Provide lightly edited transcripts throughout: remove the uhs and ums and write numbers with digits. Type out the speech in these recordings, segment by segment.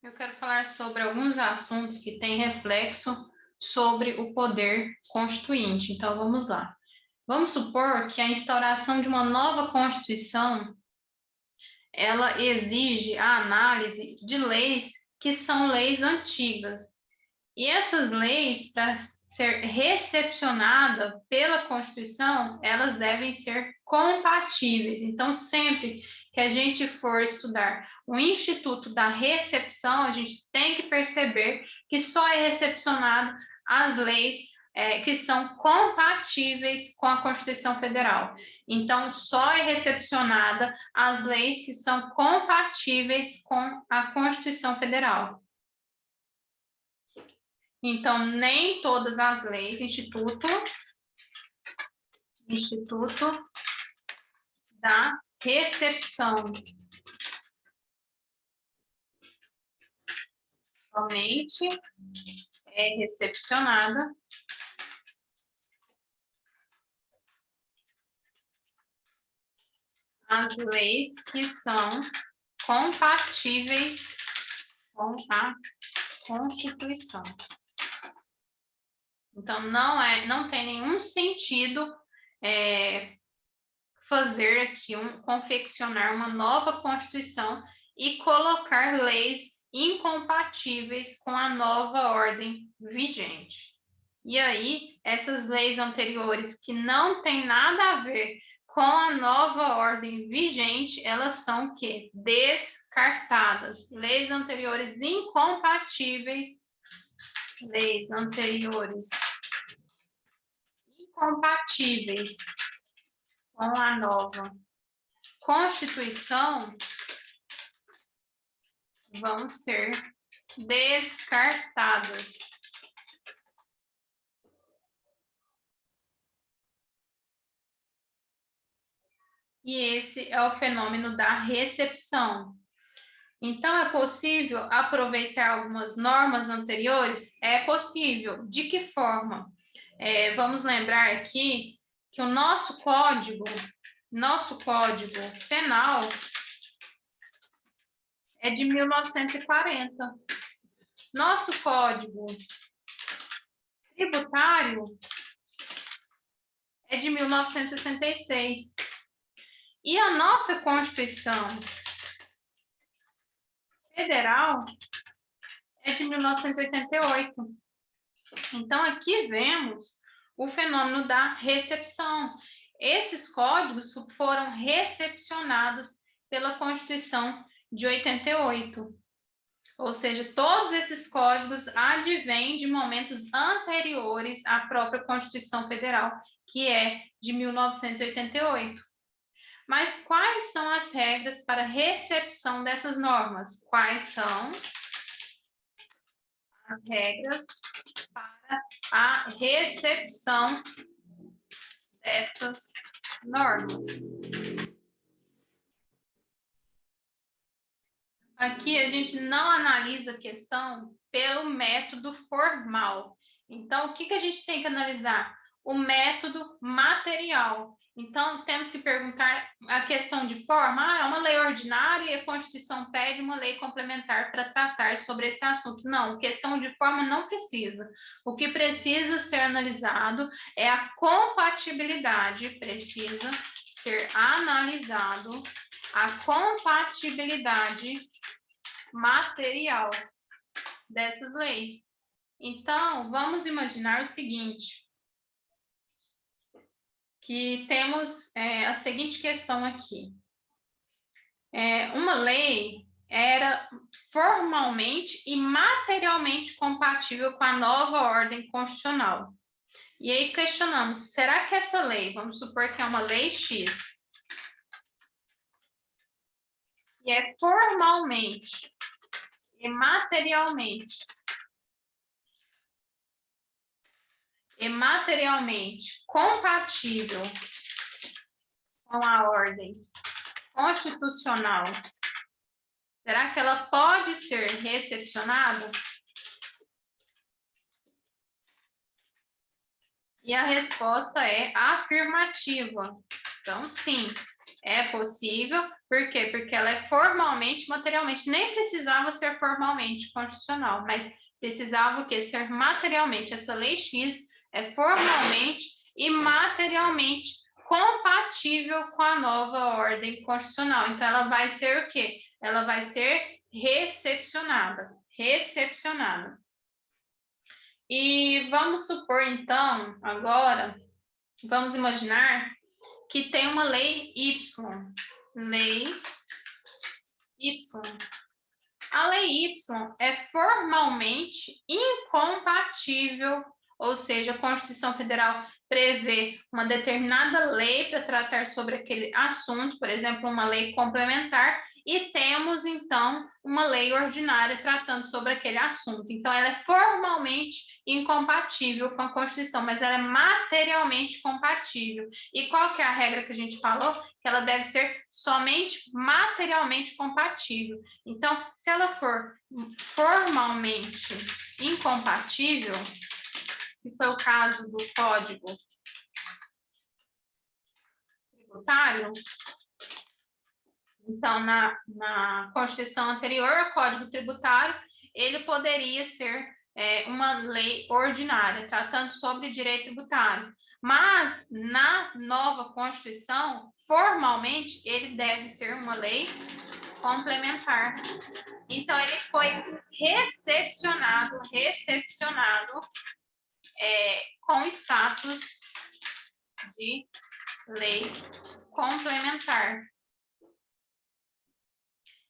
Eu quero falar sobre alguns assuntos que têm reflexo sobre o poder constituinte. Então, vamos lá. Vamos supor que a instauração de uma nova Constituição, ela exige a análise de leis que são leis antigas. E essas leis, para ser recepcionada pela Constituição, elas devem ser compatíveis. Então, sempre que a gente for estudar o Instituto da Recepção, a gente tem que perceber que só é recepcionado as leis que são compatíveis com a Constituição Federal. Então, só é recepcionada as leis que são compatíveis com a Constituição Federal. Então, nem todas as leis, Instituto da Recepção. Somente é recepcionada as leis que são compatíveis com a Constituição. Então, não tem nenhum sentido fazer aqui, confeccionar uma nova Constituição e colocar leis incompatíveis com a nova ordem vigente. E aí, essas leis anteriores que não têm nada a ver com a nova ordem vigente, elas são o quê? Descartadas. Leis anteriores incompatíveis, leis anteriores incompatíveis com a nova Constituição vão ser descartadas. E esse é o fenômeno da recepção. Então, é possível aproveitar algumas normas anteriores? É possível. De que forma? Vamos lembrar aqui que o nosso Código Penal é de 1940. Nosso Código Tributário é de 1966. E a nossa Constituição Federal é de 1988. Então, aqui vemos o fenômeno da recepção. Esses códigos foram recepcionados pela Constituição de 88. Ou seja, todos esses códigos advêm de momentos anteriores à própria Constituição Federal, que é de 1988. Mas quais são as regras para a recepção dessas normas? Quais são as regras para a recepção dessas normas? Aqui a gente não analisa a questão pelo método formal. Então, o que a gente tem que analisar? O método material. Então, temos que perguntar a questão de forma. É uma lei ordinária e a Constituição pede uma lei complementar para tratar sobre esse assunto. Não, questão de forma não precisa. O que precisa ser analisado é a compatibilidade. Precisa ser analisado a compatibilidade material dessas leis. Então, vamos imaginar o seguinte, que temos a seguinte questão aqui. Uma lei era formalmente e materialmente compatível com a nova ordem constitucional. E aí questionamos, será que essa lei, vamos supor que é uma lei X, e é formalmente e materialmente compatível com a ordem constitucional, será que ela pode ser recepcionada? E a resposta é afirmativa. Então, sim, É possível, por quê? Porque ela é formalmente, materialmente, nem precisava ser formalmente constitucional, mas precisava o quê? Ser materialmente. Essa lei X é formalmente e materialmente compatível com a nova ordem constitucional. Então, ela vai ser o quê? Ela vai ser recepcionada. Recepcionada. E vamos supor, então, agora, vamos imaginar que tem uma lei Y. Lei Y. A lei Y é formalmente incompatível, ou seja, a Constituição Federal prevê uma determinada lei para tratar sobre aquele assunto, por exemplo, uma lei complementar, e temos, então, uma lei ordinária tratando sobre aquele assunto. Então, ela é formalmente incompatível com a Constituição, mas ela é materialmente compatível. E qual que é a regra que a gente falou? Que ela deve ser somente materialmente compatível. Então, se ela for formalmente incompatível, que foi o caso do Código Tributário, então, na Constituição anterior, o Código Tributário, ele poderia ser uma lei ordinária, tratando sobre direito tributário. Mas, na nova Constituição, formalmente, ele deve ser uma lei complementar. Então, ele foi recepcionado com status de lei complementar.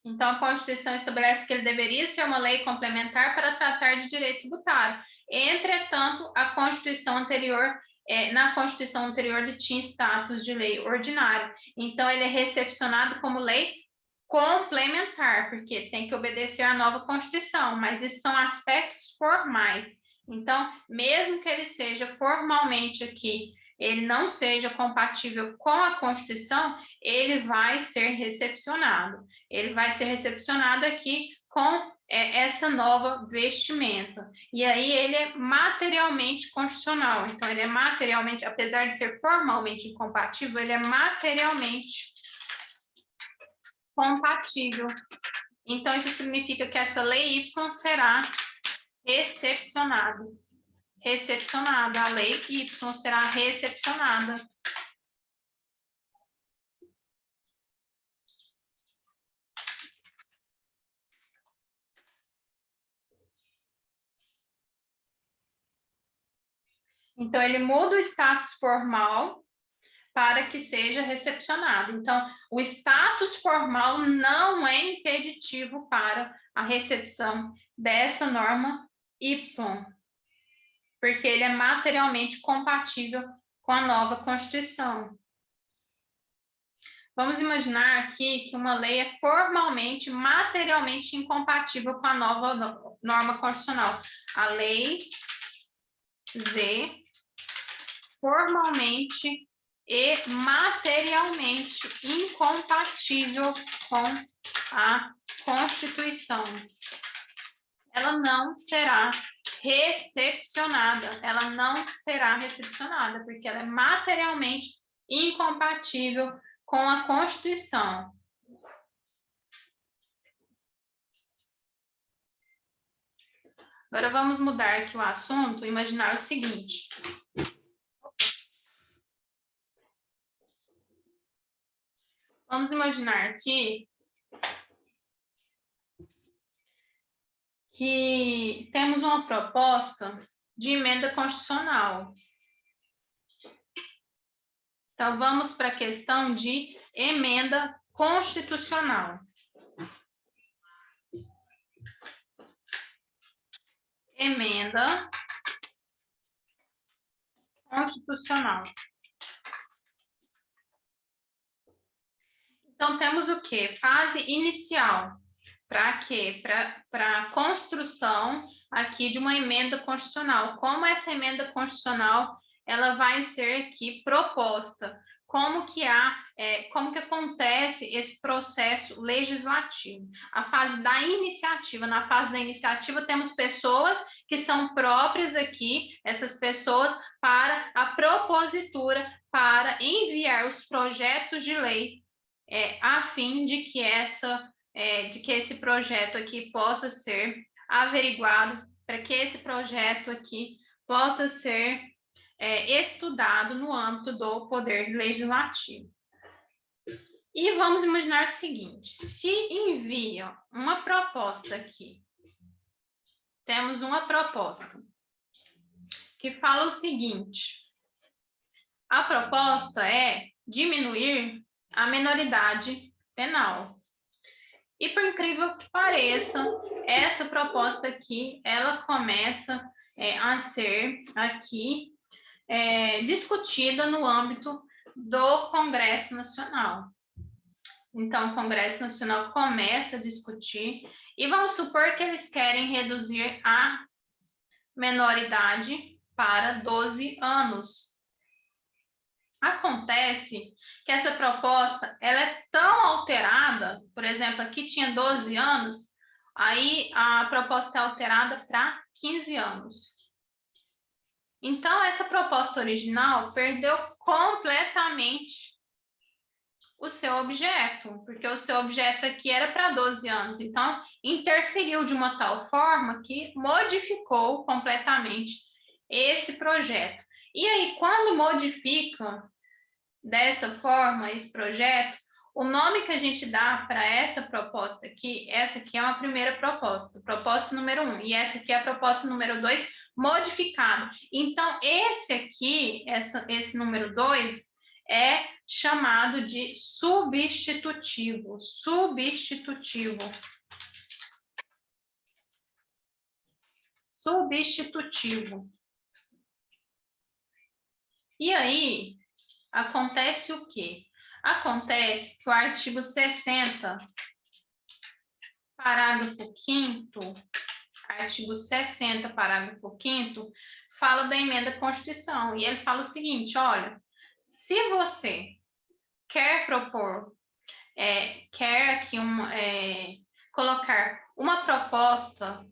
Então, a Constituição estabelece que ele deveria ser uma lei complementar para tratar de direito tributário. Entretanto, a Constituição anterior, na Constituição anterior, ele tinha status de lei ordinária. Então, ele é recepcionado como lei complementar, porque tem que obedecer à nova Constituição, mas isso são aspectos formais. Então, mesmo que ele seja formalmente aqui, ele não seja compatível com a Constituição, ele vai ser recepcionado. Ele vai ser recepcionado aqui com essa nova vestimenta. E aí ele é materialmente constitucional. Então, ele é materialmente, apesar de ser formalmente incompatível, ele é materialmente compatível. Então, isso significa que essa lei Y será recepcionada. Recepcionada. A lei Y será recepcionada. Então, ele muda o status formal para que seja recepcionado. Então, o status formal não é impeditivo para a recepção dessa norma Y, porque ele é materialmente compatível com a nova Constituição. Vamos imaginar aqui que uma lei é formalmente, materialmente incompatível com a nova norma constitucional. A lei Z, formalmente e materialmente incompatível com a Constituição. Ela não será recepcionada. Ela não será recepcionada, porque ela é materialmente incompatível com a Constituição. Agora vamos mudar aqui o assunto, imaginar o seguinte. Vamos imaginar aqui que temos uma proposta de emenda constitucional. Então, vamos para a questão de emenda constitucional. Emenda constitucional. Então, temos o quê? Fase inicial. Para quê? Para a construção aqui de uma emenda constitucional. Como essa emenda constitucional ela vai ser aqui proposta? Como que acontece esse processo legislativo? A fase da iniciativa. Na fase da iniciativa, temos pessoas que são próprias aqui, essas pessoas, para a propositura, para enviar os projetos de lei a fim de que esse projeto aqui possa ser averiguado, para que esse projeto aqui possa ser estudado no âmbito do Poder Legislativo. E vamos imaginar o seguinte, se envia uma proposta aqui, temos uma proposta que fala o seguinte, a proposta é diminuir a minoridade penal. E por incrível que pareça, essa proposta aqui, ela começa a ser aqui discutida no âmbito do Congresso Nacional. Então, o Congresso Nacional começa a discutir e vamos supor que eles querem reduzir a menoridade para 12 anos. Acontece que essa proposta ela é tão alterada, por exemplo, aqui tinha 12 anos, aí a proposta é alterada para 15 anos. Então, essa proposta original perdeu completamente o seu objeto, porque o seu objeto aqui era para 12 anos, então interferiu de uma tal forma que modificou completamente esse projeto. E aí, quando modifica dessa forma esse projeto, o nome que a gente dá para essa proposta aqui, essa aqui é uma primeira proposta, proposta número 1, e essa aqui é a proposta número 2, modificada. Então, esse aqui, esse número 2, é chamado de substitutivo. Substitutivo. Substitutivo. E aí, acontece o quê? Acontece que o artigo 60, parágrafo 5º, artigo 60, parágrafo 5º, fala da emenda à Constituição. E ele fala o seguinte, olha, se você quer propor, quer aqui colocar uma proposta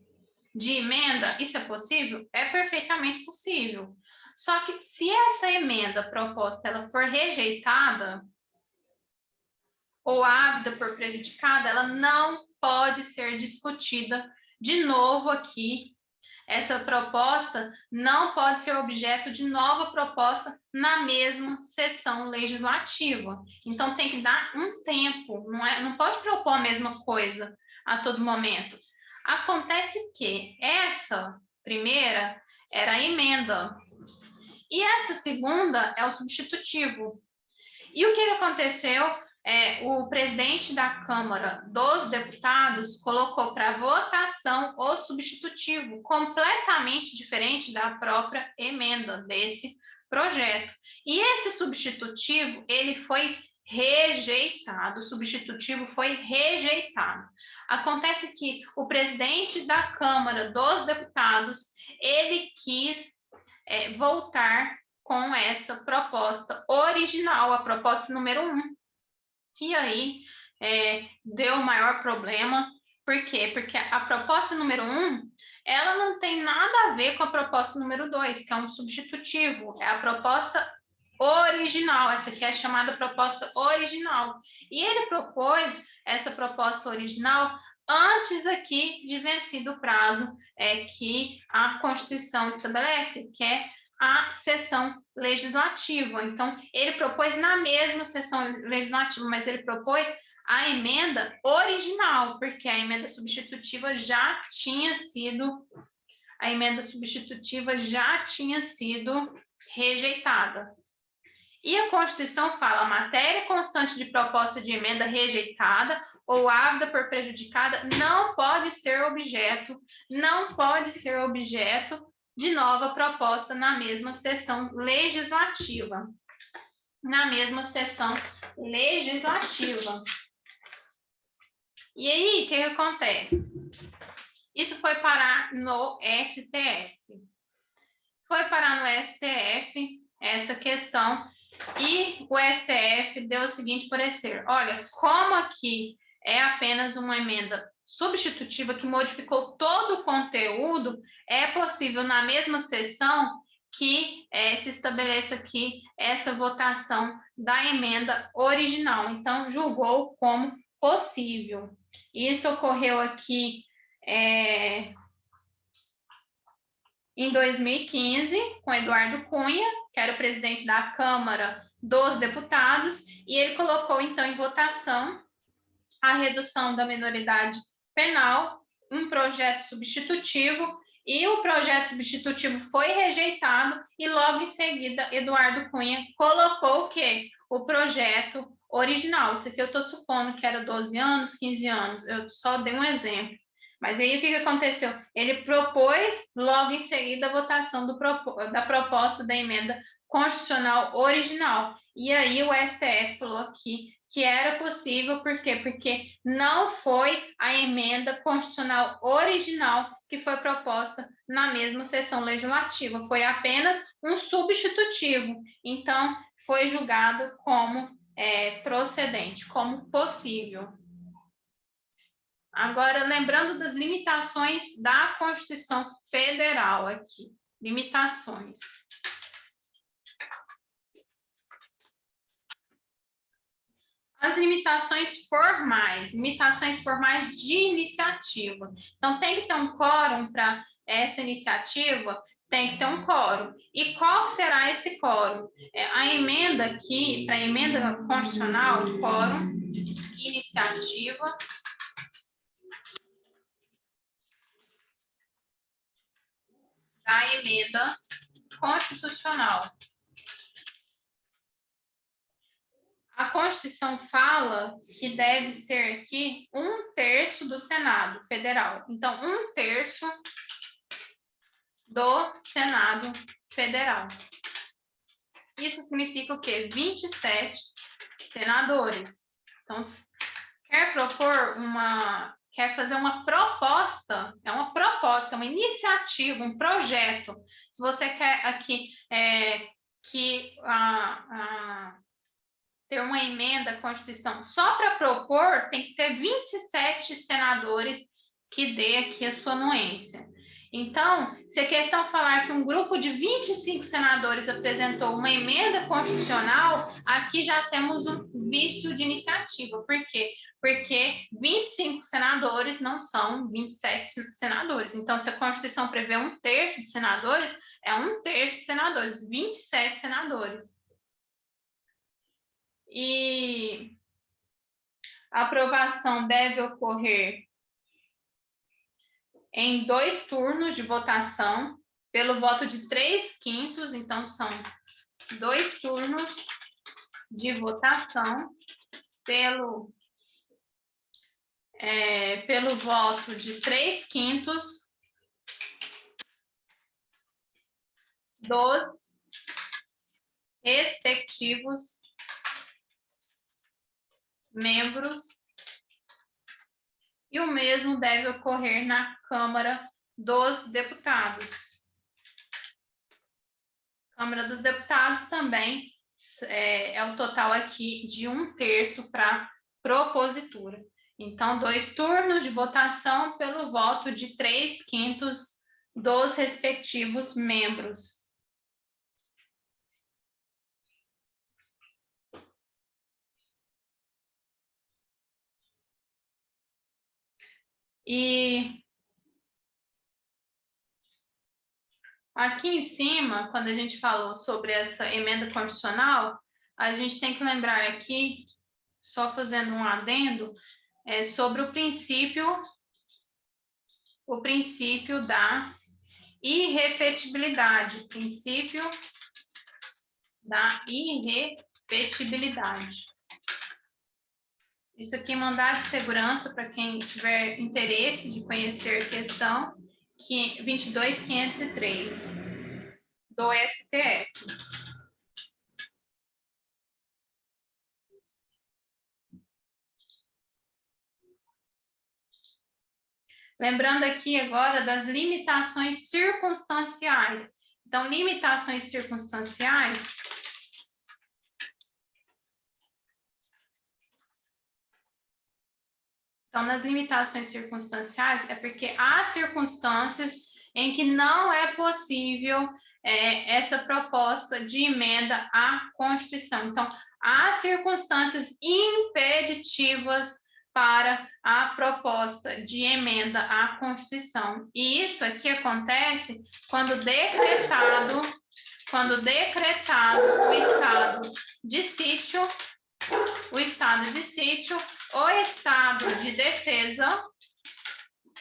de emenda, isso é possível? É perfeitamente possível. Só que se essa emenda proposta ela for rejeitada ou ávida por prejudicada, ela não pode ser discutida de novo aqui. Essa proposta não pode ser objeto de nova proposta na mesma sessão legislativa. Então, tem que dar um tempo, não pode propor a mesma coisa a todo momento. Acontece que essa primeira era a emenda e essa segunda é o substitutivo. E o que aconteceu? O presidente da Câmara dos Deputados colocou para votação o substitutivo, completamente diferente da própria emenda desse projeto. E esse substitutivo, ele foi rejeitado, o substitutivo foi rejeitado. Acontece que o presidente da Câmara dos Deputados, ele quis voltar com essa proposta original, a proposta número 1. E aí deu o maior problema. Por quê? Porque a proposta número 1, ela não tem nada a ver com a proposta número 2, que é um substitutivo. É a proposta original. Essa aqui é chamada proposta original. E ele propôs essa proposta original antes aqui de vencido o prazo que a Constituição estabelece, que é a sessão legislativa. Então, ele propôs na mesma sessão legislativa, mas ele propôs a emenda original, porque a emenda substitutiva já tinha sido rejeitada. E a Constituição fala, matéria constante de proposta de emenda rejeitada ou ávida por prejudicada não pode ser objeto de nova proposta na mesma sessão legislativa. E aí, o que acontece? Isso foi parar no STF. Essa questão, e o STF deu o seguinte parecer, olha, como aqui é apenas uma emenda substitutiva que modificou todo o conteúdo, é possível na mesma sessão que se estabeleça aqui essa votação da emenda original. Então, julgou como possível. Isso ocorreu aqui em 2015, com Eduardo Cunha, que era o presidente da Câmara dos Deputados, e ele colocou, então, em votação a redução da minoridade penal, um projeto substitutivo, e o projeto substitutivo foi rejeitado, e logo em seguida, Eduardo Cunha colocou o quê? O projeto original. Isso aqui eu estou supondo que era 12 anos, 15 anos, eu só dei um exemplo. Mas aí o que aconteceu? Ele propôs logo em seguida a votação da proposta da emenda constitucional original. E aí o STF falou aqui que era possível, por quê? Porque não foi a emenda constitucional original que foi proposta na mesma sessão legislativa, foi apenas um substitutivo. Então, foi julgado como procedente, como possível. Agora, lembrando das limitações da Constituição Federal aqui. Limitações. As limitações formais de iniciativa. Então, tem que ter um quórum para essa iniciativa? Tem que ter um quórum. E qual será esse quórum? A emenda aqui, para a emenda constitucional, quórum, iniciativa, da emenda constitucional. A Constituição fala que deve ser aqui 1/3 do Senado Federal. Então, 1/3 do Senado Federal. Isso significa o quê? 27 senadores. Então, quer fazer uma proposta, é uma iniciativa, um projeto. Se você quer aqui ter uma emenda à Constituição só para propor, tem que ter 27 senadores que dê aqui a sua anuência. Então, se a questão falar que um grupo de 25 senadores apresentou uma emenda constitucional, aqui já temos um vício de iniciativa. Por quê? Porque 25 senadores não são 27 senadores. Então, se a Constituição prevê 1/3 de senadores, é 1/3 de senadores, 27 senadores. E a aprovação deve ocorrer em 2 turnos de votação, pelo voto de 3/5, então são 2 turnos de votação, pelo voto de 3/5 dos respectivos membros, e o mesmo deve ocorrer na Câmara dos Deputados. Câmara dos Deputados também é o total aqui de 1/3 para propositura. Então, 2 turnos de votação pelo voto de 3/5 dos respectivos membros. E aqui em cima, quando a gente falou sobre essa emenda constitucional, a gente tem que lembrar aqui, só fazendo um adendo, sobre o princípio da irrepetibilidade. Princípio da irrepetibilidade. Isso aqui, mandado de segurança, para quem tiver interesse de conhecer a questão, 22.503 do STF. Lembrando aqui agora das limitações circunstanciais. Então, limitações circunstanciais Então, nas limitações circunstanciais, é porque há circunstâncias em que não é possível essa proposta de emenda à Constituição. Então, há circunstâncias impeditivas para a proposta de emenda à Constituição. E isso aqui acontece quando decretado o estado de sítio, o estado de defesa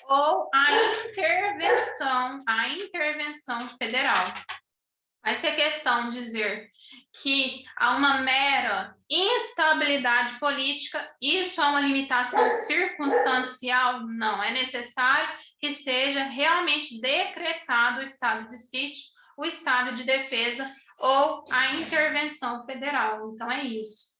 ou a intervenção federal. Vai ser questão dizer que há uma mera instabilidade política, isso é uma limitação circunstancial? Não, é necessário que seja realmente decretado o estado de sítio, o estado de defesa ou a intervenção federal. Então, é isso.